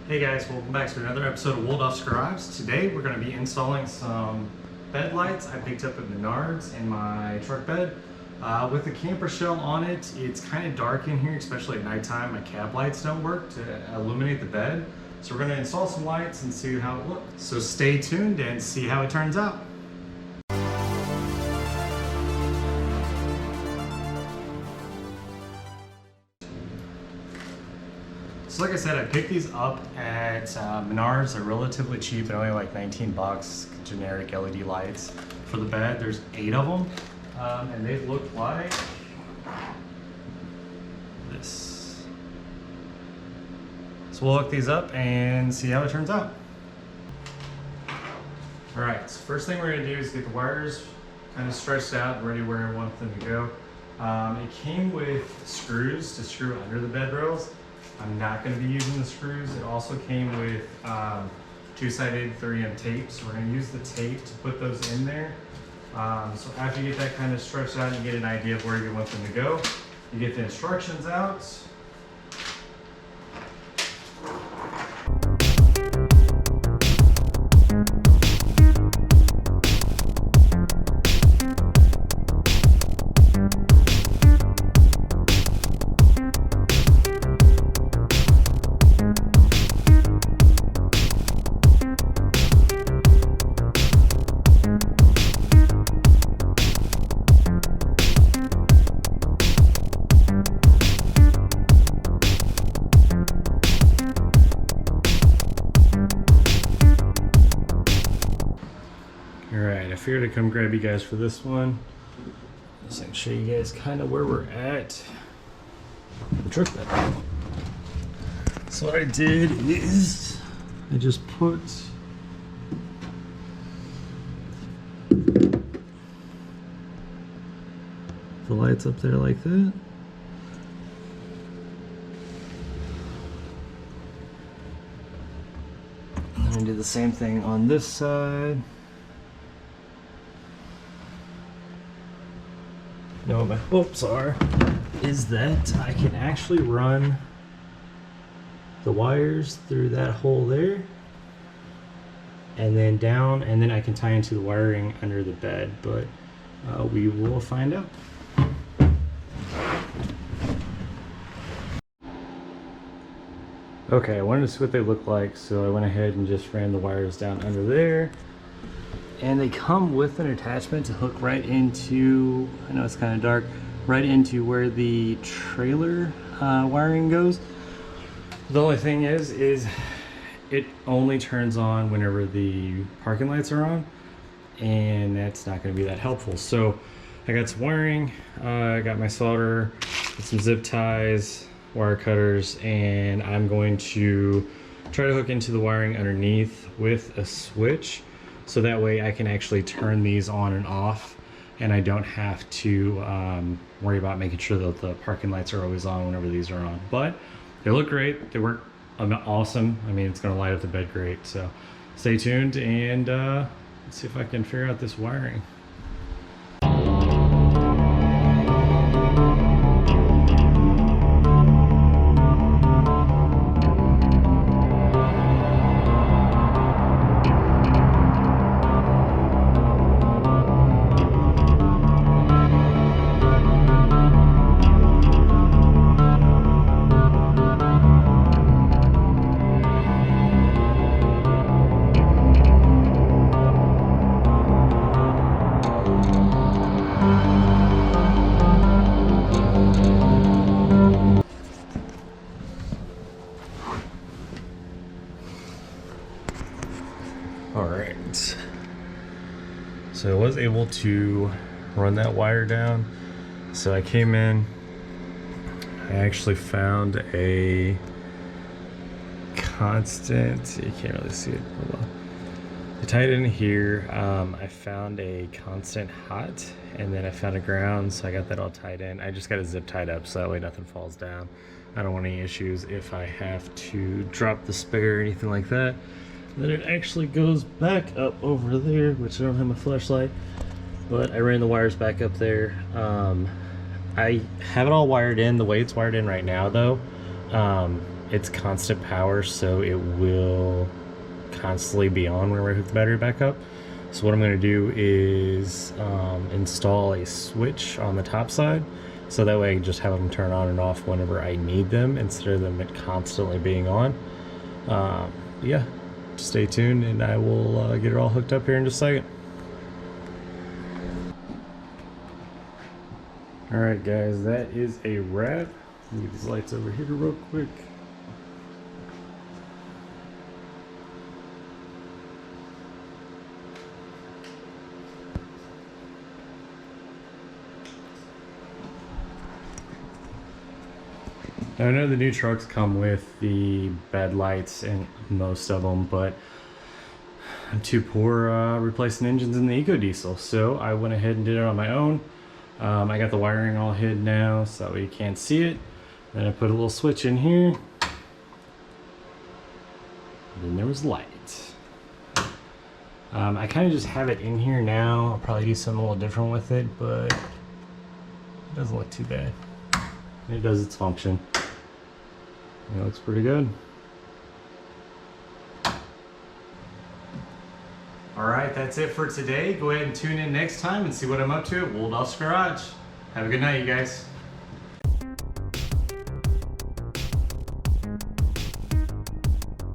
Hey guys, welcome back to another episode of Woldoff Scribes. Today we're going to be installing some bed lights I picked up at Menards in my truck bed. With the camper shell on it, it's kind of dark in here, especially at nighttime. My cab lights don't work to illuminate the bed. So we're going to install some lights and see how it looks. So stay tuned and see how it turns out. So like I said, I picked these up at Menards. They're relatively cheap, they're only like 19 bucks, generic LED lights for the bed. There's 8 of them, and they look like this. So we'll hook these up and see how it turns out. All right, so first thing we're gonna do is get the wires kind of stretched out, ready where I want them to go. It came with screws to screw under the bed rails. I'm not going to be using the screws. It also came with two-sided 3M tape, so we're going to use the tape to put those in there. So after you get that kind of stretched out and you get an idea of where you want them to go, you get the instructions out. Alright, I figured I'd come grab you guys for this one. Just to show you guys kind of where we're at. The truck bed. So what I did is I just put the lights up there like that. And then I do the same thing on this side. Now what my hopes are is that I can actually run the wires through that hole there and then down, and then I can tie into the wiring under the bed, but we will find out. Okay, I wanted to see what they look like, so I went ahead and just ran the wires down under there. And they come with an attachment to hook right into, I know it's kind of dark, right into where the trailer wiring goes. The only thing is it only turns on whenever the parking lights are on, and that's not going to be that helpful. So I got some wiring, I got my solder, some zip ties, wire cutters, and I'm going to try to hook into the wiring underneath with a switch. So that way I can actually turn these on and off, and I don't have to worry about making sure that the parking lights are always on whenever these are on. But they look great, they work awesome. I mean, it's gonna light up the bed great. So stay tuned and let's see if I can figure out this wiring. Alright, so I was able to run that wire down. So I came in, I actually found a constant, you can't really see it, hold on. I tied it in here, I found a constant hot, and then I found a ground, so I got that all tied in. I just got it zip tied up so that way nothing falls down. I don't want any issues if I have to drop the spare or anything like that. Then it actually goes back up over there, which I don't have my flashlight, but I ran the wires back up there. I have it all wired in the way it's wired in right now though. it's constant power, so it will constantly be on whenever I hook the battery back up. So what I'm going to do is install a switch on the top side, so that way I can just have them turn on and off whenever I need them instead of them constantly being on. Yeah, stay tuned and I will get it all hooked up here in just a second. Alright guys, that is a wrap. Let me get these lights over here real quick. Now, I know the new trucks come with the bed lights and most of them, but I'm too poor replacing engines in the EcoDiesel, so I went ahead and did it on my own. I got the wiring all hid now so that way you can't see it. Then I put a little switch in here. And then there was light. I kind of just have it in here now. I'll probably do something a little different with it, but it doesn't look too bad. It does its function. It looks pretty good. Alright, that's it for today. Go ahead and tune in next time and see what I'm up to at Woldolf's Garage. Have a good night, you guys.